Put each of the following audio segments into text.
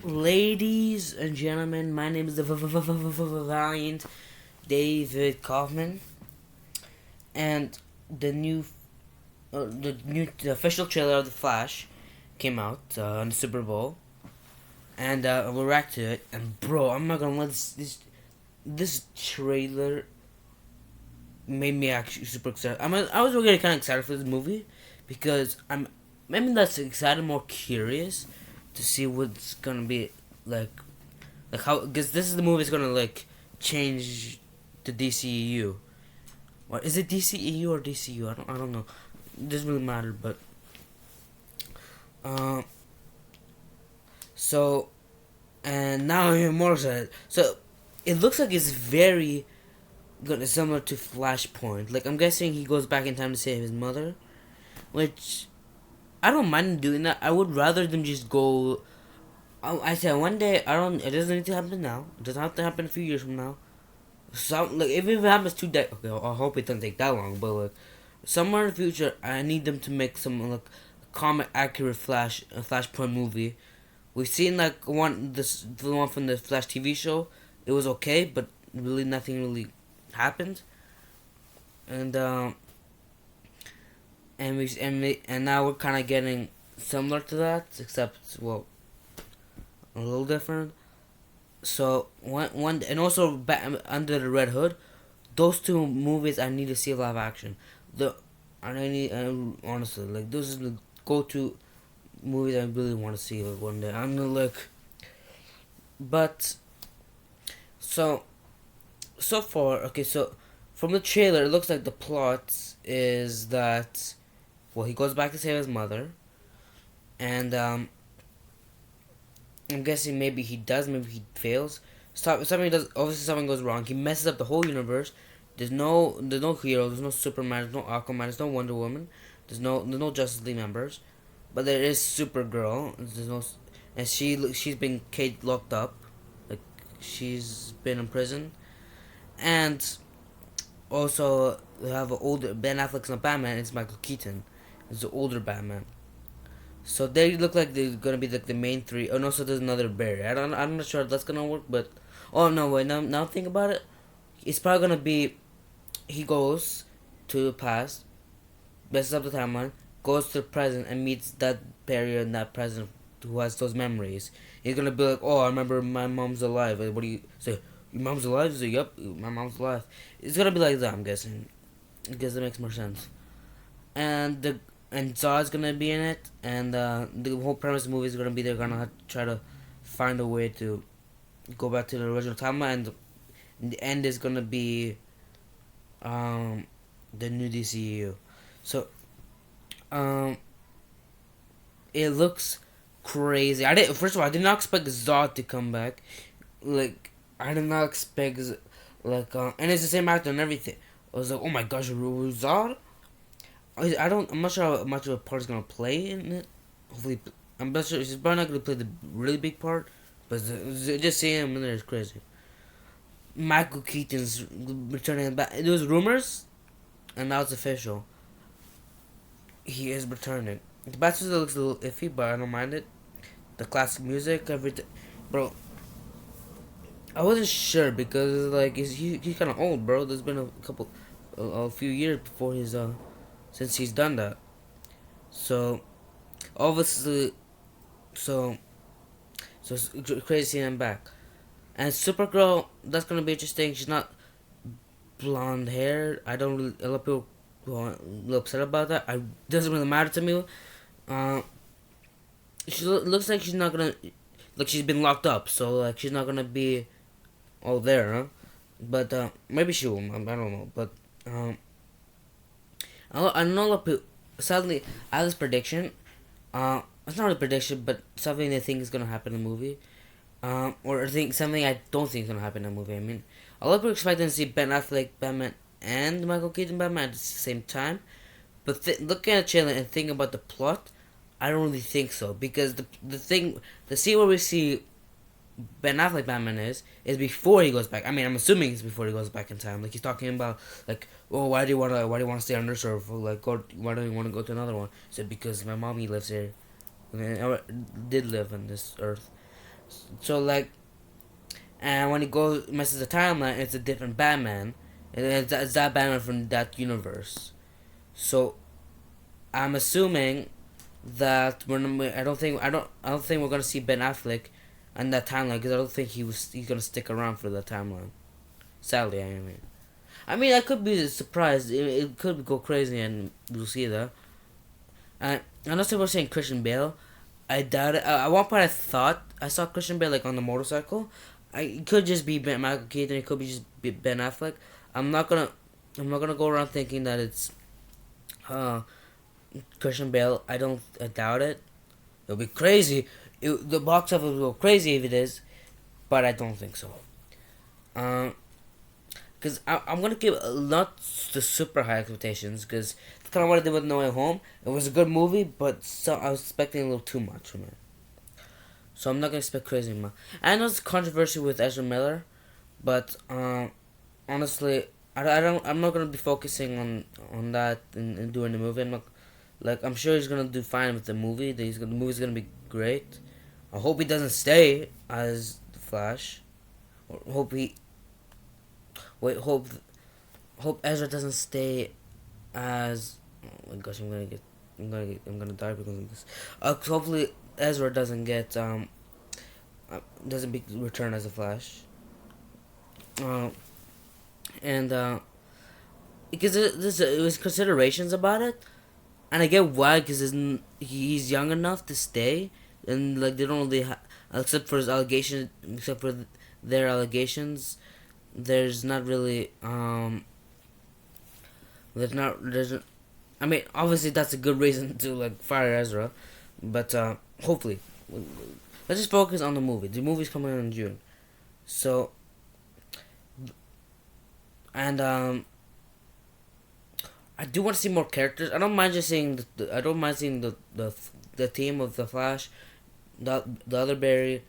Ladies and gentlemen, my name is the Valiant David Kaufman, and the official trailer of the Flash came out on the Super Bowl, and we'll react to it. And bro, I'm not gonna let this trailer made me actually super excited. I was really kind of excited for this movie because I'm maybe less excited, more curious to see what's gonna be like how, because this is the movie that's gonna change the DCEU. What is it, DCEU or DCU? I don't know. It doesn't really matter, but um so and now I'm even more excited. So it looks like it's very good, similar to Flashpoint. Like, I'm guessing he goes back in time to save his mother, which I don't mind doing that. I would rather them just go. I said one day. I don't. It doesn't need to happen now. It doesn't have to happen a few years from now. Some like if it happens 2 days. Okay, I hope it doesn't take that long. But like somewhere in the future, I need them to make some like comic accurate Flashpoint movie. We've seen like the one from the Flash TV show. It was okay, but really nothing really happened. And and now we're kind of getting similar to that, except well, a little different. So one and also Under the Red Hood, those two movies I need to see live action. The and I need honestly like those are the go to movies I really want to see like one day. I'm gonna look, but so so far okay. So from the trailer, it looks like the plot is that well he goes back to save his mother, and I'm guessing maybe he does, maybe he fails. Something does. Obviously, something goes wrong. He messes up the whole universe. There's no hero. There's no Superman. There's no Aquaman. There's no Wonder Woman. There's no Justice League members, but there is Supergirl. There's no, and she's been Kate locked up, like she's been in prison, and also we have an older Ben Affleck's not Batman. It's Michael Keaton. It's the older Batman. So they look like they're gonna be like the main three. Oh no, so there's another barrier. I'm not sure if that's gonna work, but oh no, wait. Now think about it. It's probably gonna be he goes to the past, messes up the timeline, goes to the present, and meets that barrier and that present who has those memories. He's gonna be like, oh, I remember my mom's alive. Like, what do you say? Your mom's alive? He's like, yep, my mom's alive. It's gonna be like that. I'm guessing. I guess that makes more sense. And Zod's gonna be in it, and the whole premise of the movie is gonna be they're gonna try to find a way to go back to the original timeline, and the end is gonna be the new DCU. So um, it looks crazy. First of all, I did not expect Zod to come back. Like I did not expect and it's the same actor and everything. I was like, oh my gosh, Zod. I'm not sure how much of a part is gonna play in it. Hopefully, I'm not sure. He's probably not gonna play the really big part, but just seeing him in there is crazy. Michael Keaton's returning back. There was rumors, and now it's official. He is returning. The Bachelor looks a little iffy, but I don't mind it. The classic music, everything, bro. I wasn't sure because like he's kind of old, bro. There's been a few years before his since he's done that. So obviously, so it's crazy seeing him back. And Supergirl, that's gonna be interesting. She's not blonde hair. I don't really. A lot of people are a little upset about that. I doesn't really matter to me. Uh, she looks like she's not gonna. Like she's been locked up, so like she's not gonna be all there, huh? But maybe she will. I don't know. But I know a lot of people. Sadly, I have this prediction. It's not a prediction, but something they think is gonna happen in the movie. Or I think something I don't think is gonna happen in the movie. I mean, a lot of people expecting to see Ben Affleck Batman and Michael Keaton Batman at the same time. But looking at the trailer and thinking about the plot, I don't really think so because the scene where we see Ben Affleck Batman is before he goes back. I mean, I'm assuming it's before he goes back in time. Like he's talking about like, oh, why do you wanna stay on this earth? Or, like, why don't you wanna go to another one? He said because my mommy lives here, did live on this earth. So like, and when he goes messes the timeline, it's a different Batman. And it's that Batman from that universe. So I'm assuming that I don't think we're gonna see Ben Affleck on that timeline because I don't think he's gonna stick around for that timeline. Sadly, I could be surprised. It could go crazy and we'll see that. And I know people were saying Christian Bale. I doubt it. At one point, I thought I saw Christian Bale like on the motorcycle. It could just be Michael Keaton. It could be just Ben Affleck. I'm not gonna. I'm not gonna go around thinking that it's uh, Christian Bale. I doubt it. It'll be crazy. The box office will go crazy if it is, but I don't think so. Um, because I'm gonna give not the super high expectations because it's kind of what I did with No Way Home. It was a good movie, but I was expecting a little too much from it. So I'm not gonna expect crazy much. I know it's controversy with Ezra Miller, but honestly, I'm not gonna be focusing on that and doing the movie. I'm not like I'm sure he's gonna do fine with the movie. The movie's gonna be great. I hope he doesn't stay as the Flash. Or hope he wait. Hope Ezra doesn't stay as. Oh my gosh, I'm gonna die because of this. Hopefully Ezra doesn't be return as a Flash. Uh, and because it was considerations about it, and I get why because he's young enough to stay, and like they don't really except for his allegation, except for their allegations, there's not really there's I mean obviously that's a good reason to like fire Ezra, but hopefully let's just focus on the movie. The movie's coming out in June, so and I do want to see more characters. I don't mind just seeing I don't mind seeing the team of the Flash, the other Barry,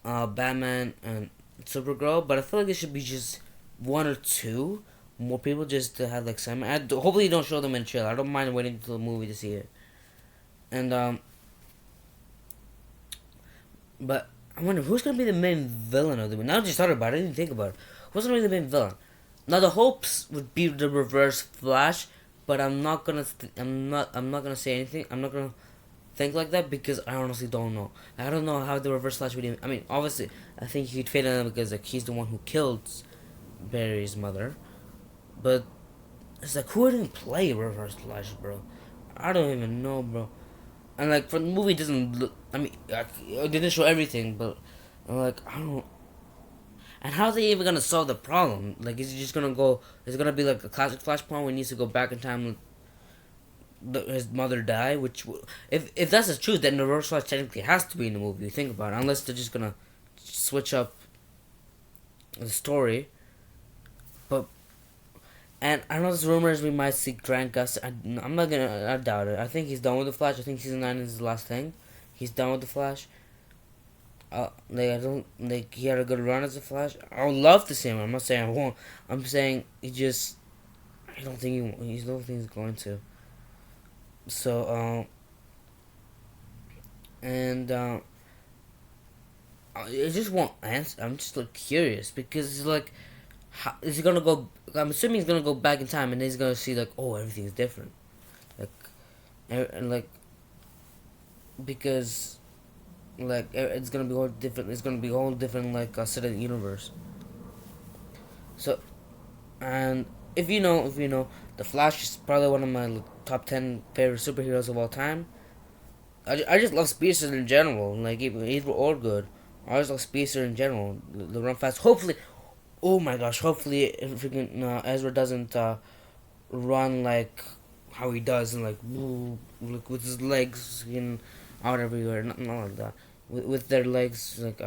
Batman and Supergirl, but I feel like it should be just one or two more people just to have like some. Hopefully, you don't show them in trailer. I don't mind waiting until the movie to see it. And but I wonder who's gonna be the main villain of the movie. Now I just thought about it. I didn't think about it. Who's gonna be the main villain? Now the hopes would be the Reverse Flash, but I'm not gonna say anything. I'm not gonna think like that because I honestly don't know. I don't know how the Reverse Flash would even. I mean, obviously, I think he'd fit in because like he's the one who killed Barry's mother, but it's like who didn't play Reverse Flash, bro? I don't even know, bro. And like for the movie, it doesn't look. I mean, it didn't show everything, but like I don't. And how are they even gonna solve the problem? Like, is he just gonna go? Is it gonna be like a classic Flashpoint where he needs to go back in time? His mother die, which if that's the truth, then the Reverse Flash technically has to be in the movie. You think about it, unless they're just gonna switch up the story. But and I know there's rumors we might see Grant Gustin. I'm not gonna. I doubt it. I think he's done with the Flash. I think season 9 is his last thing. He's done with the Flash. Like I don't like he had a good run as a Flash. I would love to see him. I'm not saying I won't. I'm saying he just. I don't think he don't think he's going to. So and I just won't answer. I'm just like curious because it's like, how is he gonna go? I'm assuming he's gonna go back in time and he's gonna see like, oh, everything's different, like, and like, because, like, it's gonna be all different. It's gonna be a whole different like set of universe. So, and if you know, the Flash is probably one of my like, top 10 favorite superheroes of all time. I just love speedsters in general. Like either or good. I just love speedster in general. The run fast. Hopefully, oh my gosh. Hopefully, if freaking Ezra doesn't run like how he does and like with his legs out everywhere. Not like that. With their legs like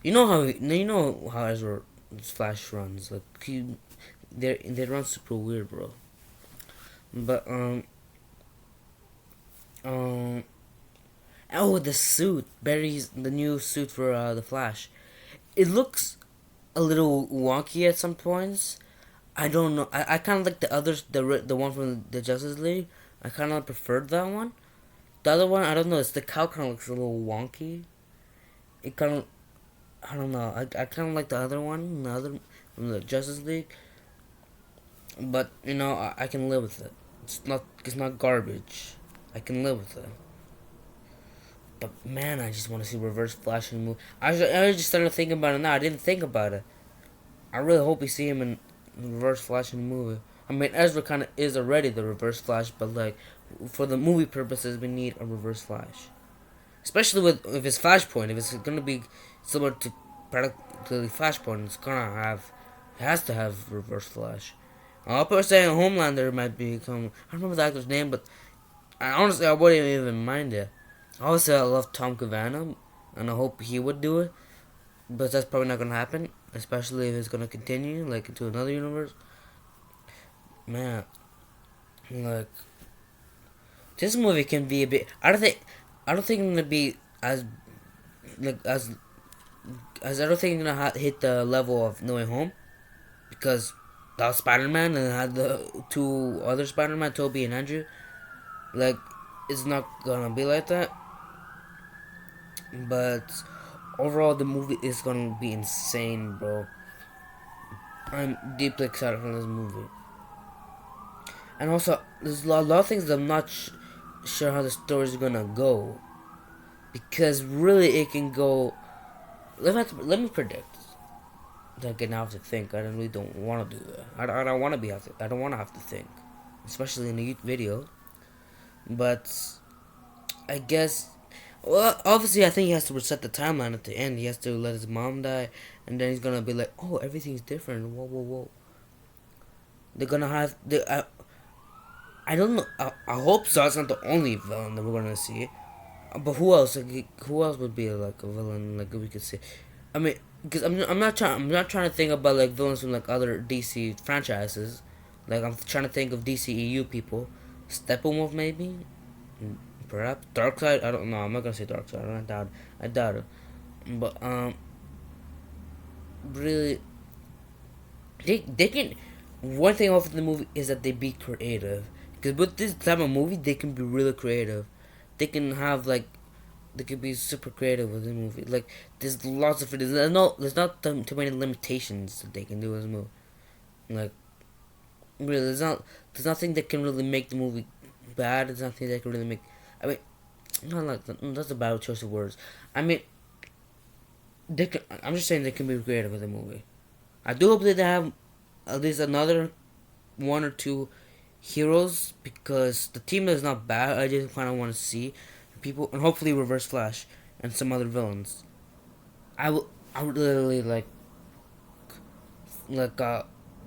you know how Ezra's Flash runs like they run super weird, bro. But um oh, the suit. Barry's the new suit for the Flash. It looks a little wonky at some points. I don't know. I kind of like the others, the one from the Justice League. I kind of preferred that one. The other one, I don't know. It's the cow kind of looks a little wonky. it kind of, I don't know. I kind of like the other one, the other from the Justice League, but you know I can live with it. It's not garbage. I can live with it. But man, I just want to see Reverse Flash in the movie. I just started thinking about it now. I didn't think about it. I really hope we see him in Reverse Flash in the movie. I mean, Ezra kind of is already the Reverse Flash, but like for the movie purposes, we need a Reverse Flash, especially with if it's Flashpoint. If it's gonna be similar to practically Flashpoint, it has to have Reverse Flash. I'll put saying Homelander might become. I don't remember the actor's name, but I wouldn't even mind it. Obviously, I love Tom Cavanagh, and I hope he would do it, but that's probably not gonna happen, especially if it's gonna continue like into another universe. Man, like this movie can be a bit. I don't think it's gonna be as like as I don't think it's gonna hit the level of No Way Home because that was Spider Man and it had the two other Spider Man, Toby and Andrew. Like, it's not gonna be like that. But overall, the movie is gonna be insane, bro. I'm deeply excited for this movie. And also, there's a lot of things that I'm not sure how the story is gonna go. Because really, it can go. Let me predict. Like, now I have to think. I really don't want to do that. I don't want to be. I don't want to have to think, especially in a video. But I guess. Well, obviously, I think he has to reset the timeline at the end. He has to let his mom die, and then he's gonna be like, "Oh, everything's different." Whoa, whoa, whoa. They're gonna have. I don't know. I hope so. It's not the only villain that we're gonna see. But who else? Like, who else would be like a villain? Like we could see. I mean, because I'm not trying to think about like villains from like other DC franchises. Like I'm trying to think of DCEU people. Steppenwolf maybe. Perhaps Darkseid. I don't know. I'm not gonna say Darkseid. I doubt. I doubt it. But really, they can. One thing off the movie is that they be creative. Because with this type of movie, they can be really creative. They can have like, they can be super creative with the movie. Like there's lots of there's not too many limitations that they can do with this movie. Like really, there's nothing that can really make the movie bad. There's nothing that can really make. I mean, not like that's a bad choice of words. I mean, I'm just saying they can be creative with the movie. I do hope that they have at least another one or two heroes because the team is not bad. I just kind of want to see people and hopefully Reverse Flash and some other villains. I would literally like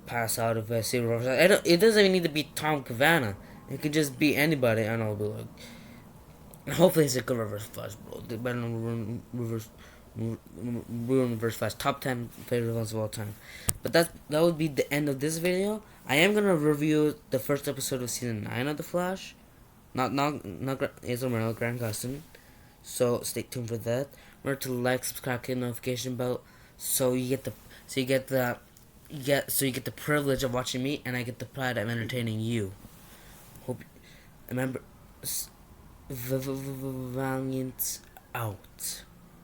pass out if I see Reverse Flash. It doesn't even need to be Tom Cavanagh. It could just be anybody, and I'll be like, and hopefully it's a good Reverse Flash, bro. They better not ruin Reverse Flash. Top 10 favorite villains of all time. But that would be the end of this video. I am gonna review the first episode of season 9 of The Flash. Not Ezra, Grand Cousin. So stay tuned for that. Remember to like, subscribe, click the notification bell, so you get the privilege of watching me, and I get the pride of entertaining you. Hope remember, Valiant out.